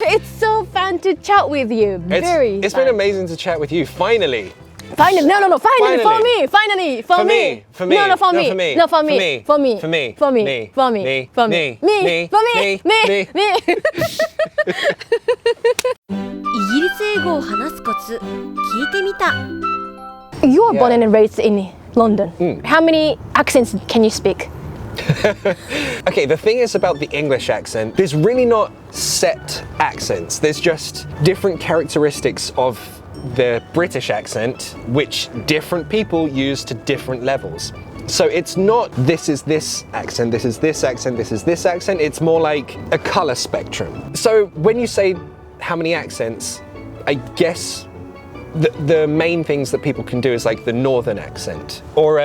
It's so fun to chat with you. It's been amazing to chat with you. Finally. Finally, no, finally, for me. For me. No, for me. For me. No, for me. No, For me. for me. For me. For me. For me. For Me. me. For Me. me. Me. For me. Me. Me. Me. イギリス英語を話すコツ聞いてみた。 You were born and raised in London. How many accents can you speak? Okay, the thing is about the English accent, there's really not set accents. There's just different characteristics of the British accent, which different people use to different levels. So it's not this is this accent, this is this accent, this is this accent. It's more like a color spectrum. So when you say how many accents, I guess the main things that people can do is like the northern accent or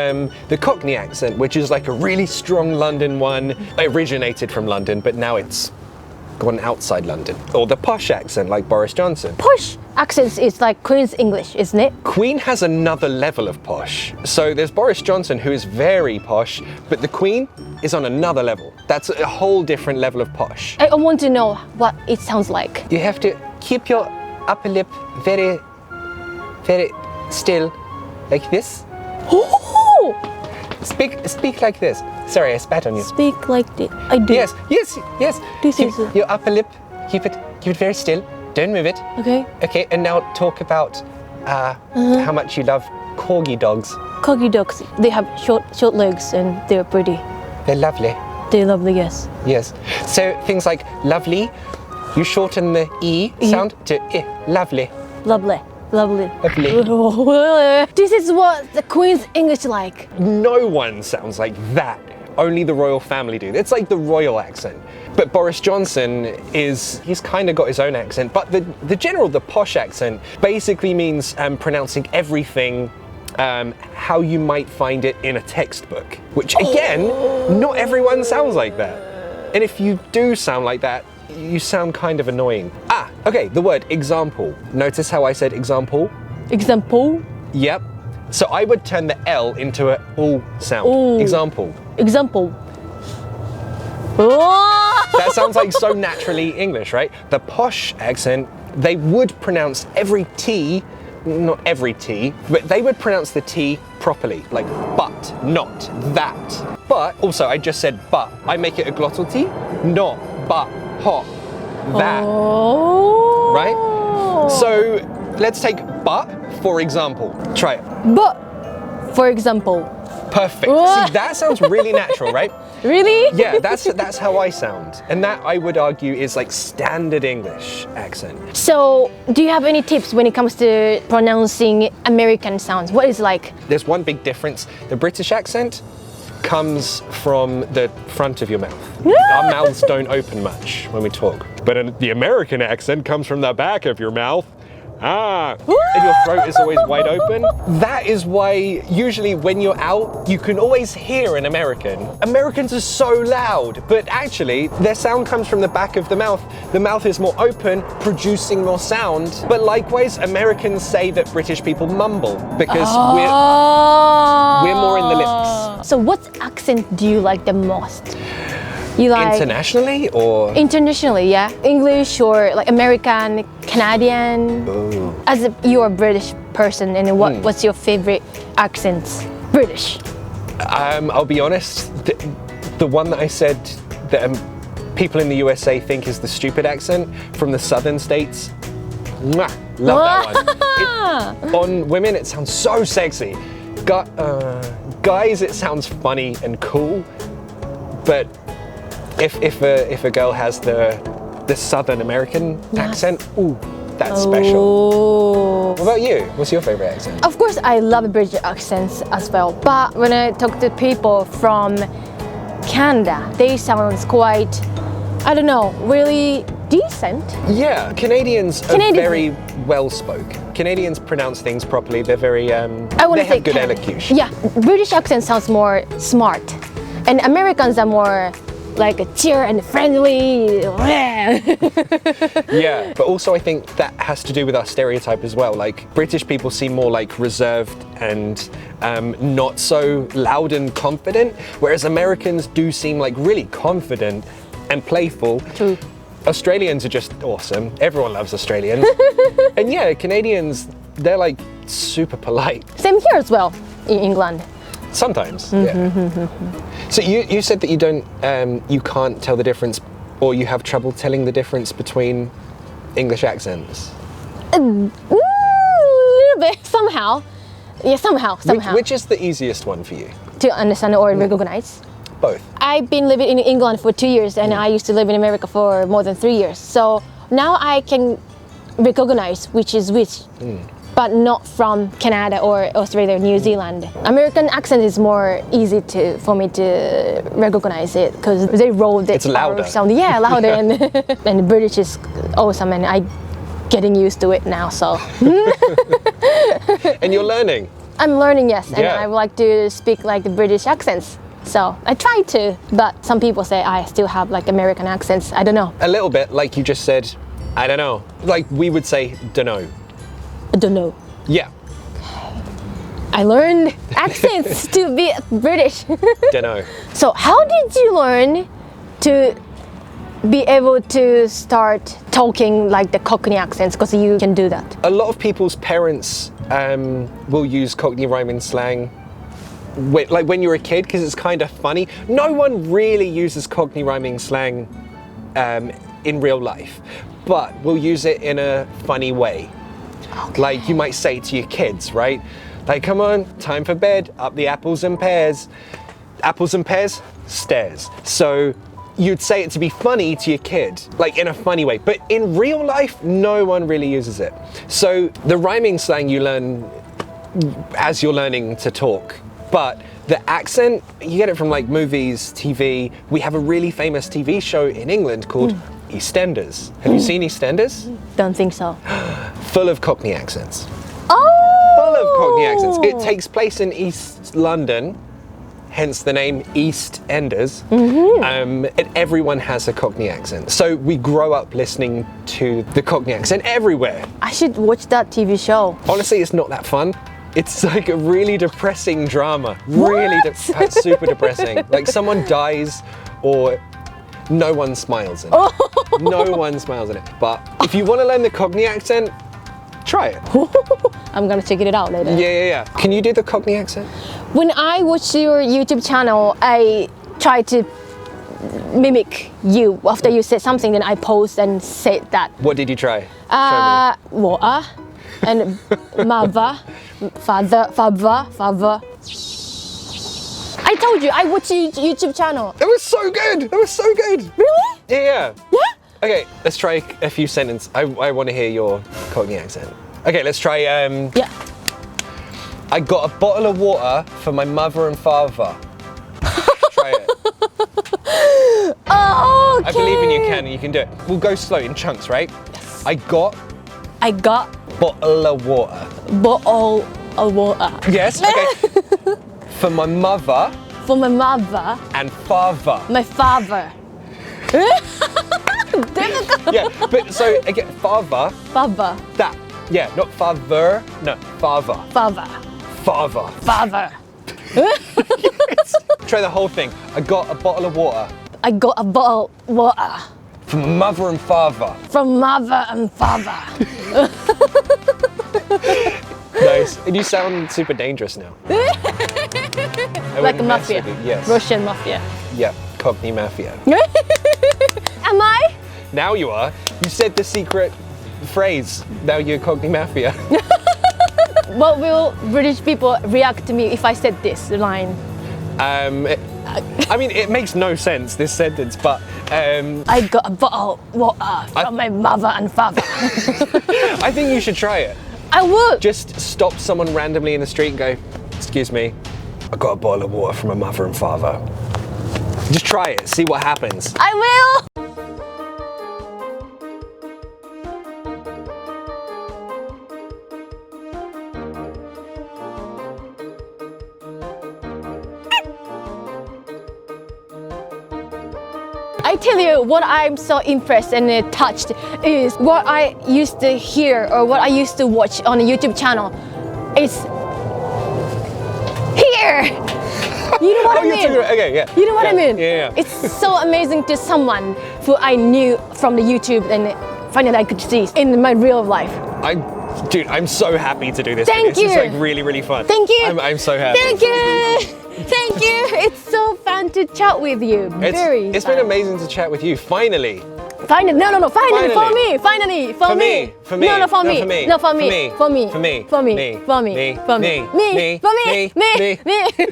the Cockney accent, which is like a really strong London one. It originated from London, but now it's gone outside London. Or the posh accent, like Boris Johnson. Posh accents is like Queen's English, isn't it? Queen has another level of posh. So there's Boris Johnson, who is very posh, but the Queen is on another level. That's a whole different level of posh. I want to know what it sounds like. You have to keep your upper lip very still, like this. Oh! Speak like this. Sorry, I spat on you. Speak like this. I do. Yes. This Keep is your upper lip. Keep it very still. Don't move it. okay. Okay, and now talk about how much you love corgi dogs. Corgi dogs, they have short legs and they're pretty. They're lovely. They're lovely, yes. Yes. So things like lovely, you shorten the E sound to I. Lovely. Lovely. Lovely. This is what the Queen's English like. No one sounds like that. Only the royal family do. It's like the royal accent. But Boris Johnson he's kind of got his own accent. But the posh accent basically means pronouncing everything how you might find it in a textbook. Which again, not everyone sounds like that. And if you do sound like that, you sound kind of annoying. Okay, the word example. Notice how I said example? Example? Yep. So I would turn the L into a O sound. Ooh. Example. Example. Oh! That sounds like so naturally English, right? The posh accent, they would pronounce every T, not every T, but they would pronounce the T properly, like but, not, that. But, also I just said but, I make it a glottal T, not, but, hot, that, right? So let's take but, for example. Try it. But, for example. Perfect. See, that sounds really natural, right? Really? Yeah, that's how I sound. And that, I would argue, is like standard English accent. So, do you have any tips when it comes to pronouncing American sounds? What is like? There's one big difference. The British accent comes from the front of your mouth. Our mouths don't open much when we talk. But the American accent comes from the back of your mouth. And your throat is always wide open. That is why usually when you're out, you can always hear an American. Americans are so loud, but actually their sound comes from the back of the mouth. The mouth is more open, producing more sound. But likewise, Americans say that British people mumble because we're more in the lips. So what accent do you like the most? You like Internationally or? Internationally, yeah. English or like American, Canadian. Oh. As if you're a British person, and what's your favorite accents? British. I'll be honest, the one that I said that people in the USA think is the stupid accent from the southern states. Mwah, love that one. On women, it sounds so sexy. Guys, it sounds funny and cool. But if a girl has the Southern American accent, ooh, that's special. What about you? What's your favorite accent? Of course, I love British accents as well. But when I talk to people from Canada, they sound quite, I don't know, really decent. Yeah, Canadians are very well-spoken. Canadians pronounce things properly. They're very, they have good elocution. Yeah, British accent sounds more smart. And Americans are more like a cheer and friendly. Yeah, but also I think that has to do with our stereotype as well. Like British people seem more like reserved and not so loud and confident, whereas Americans do seem like really confident and playful. True. Australians are just awesome. Everyone loves Australians. And yeah, Canadians, they're like super polite. Same here as well in England. Sometimes, yeah. So you said that you can't tell the difference, or you have trouble telling the difference between English accents. A little bit, somehow. Yeah, somehow. Which is the easiest one for you? To understand or recognize? Both. I've been living in England for 2 years, and I used to live in America for more than 3 years. So now I can recognize which is which. But not from Canada or Australia or New Zealand. American accent is more easy for me to recognize it because they roll the It's louder. R sound. Yeah, louder. And British is awesome, and I'm getting used to it now. So. And you're learning. I'm learning, yes, and Yeah. I would like to speak like the British accents. So I try to, but some people say I still have like American accents. I don't know. A little bit, like you just said, I don't know. Like we would say, dunno. I don't know. Yeah, I learned accents to be British. dunno. So how did you learn to be able to start talking like the Cockney accents? Because you can do that. A lot of people's parents will use Cockney rhyming slang like when you're a kid because it's kind of funny. No one really uses Cockney rhyming slang in real life, but we'll use it in a funny way. Okay. Like you might say to your kids, right? Like, come on, time for bed, up the apples and pears. Apples and pears, stairs. So you'd say it to be funny to your kid, like in a funny way. But in real life, no one really uses it. So the rhyming slang you learn as you're learning to talk. But the accent, you get it from like movies, TV. We have a really famous TV show in England called Eastenders. Have you seen Eastenders? Don't think so. Full of Cockney accents. Oh! Full of Cockney accents. It takes place in East London, hence the name Eastenders. And everyone has a Cockney accent. So we grow up listening to the Cockney accent everywhere. I should watch that TV show. Honestly, it's not that fun. It's like a really depressing drama. Really super depressing. Like someone dies or no one smiles in it. No one smiles in it. But if you want to learn the Cockney accent, try it. I'm gonna check it out later. Yeah. Can you do the Cockney accent? When I watch your YouTube channel, I try to mimic you. After you said something, then I post and say that. What did you try? Water and mother, father. I told you, I watch your YouTube channel. That was so good. Really? Yeah. Yeah? Okay, let's try a few sentences. I want to hear your Cockney accent. Okay, let's try. Yeah. I got a bottle of water for my mother and father. Try it. Oh, okay. I believe in you, Kanon. You can do it. We'll go slow in chunks, right? Yes. I got bottle of water. Bottle of water. Yes. Okay. For my mother. For my mother. And father. My father. Difficult. Yeah, but so again, father. Father. That. Yeah, not father. No, father. Father. Father. Father. Yes. Try the whole thing. I got a bottle of water. I got a bottle of water. From mother and father. From mother and father. Nice. And you sound super dangerous now. Like a mafia. Yes. Russian mafia. Yeah, Cockney mafia. Am I? Now you are. You said the secret phrase. Now you're Cockney mafia. What will British people react to me if I said this line? I mean, it makes no sense, this sentence, but... I got a bottle of water from my mother and father. I think you should try it. I would. Just stop someone randomly in the street and go, excuse me, I got a bottle of water from my mother and father. Just try it, see what happens. I will. I tell you what I'm so impressed and touched is what I used to hear or what I used to watch on a YouTube channel is here. You know what I mean? Okay, yeah. You know what I mean? Yeah. It's so amazing to someone who I knew from the YouTube and finally I could see in my real life. Dude, I'm so happy to do this. Thank you. It's like really fun. Thank you. I'm so happy. Thank you. Thank you. It's so fun to chat with you. It's been amazing to chat with you. Finally. Finally, no, finally, for Finally. me, finally, for me. For me. No, for No, me. for me. No, for me. For me. For me. For me. For me. Me. For me. Me. Me. Me. For me. Me. Me. Me. Me.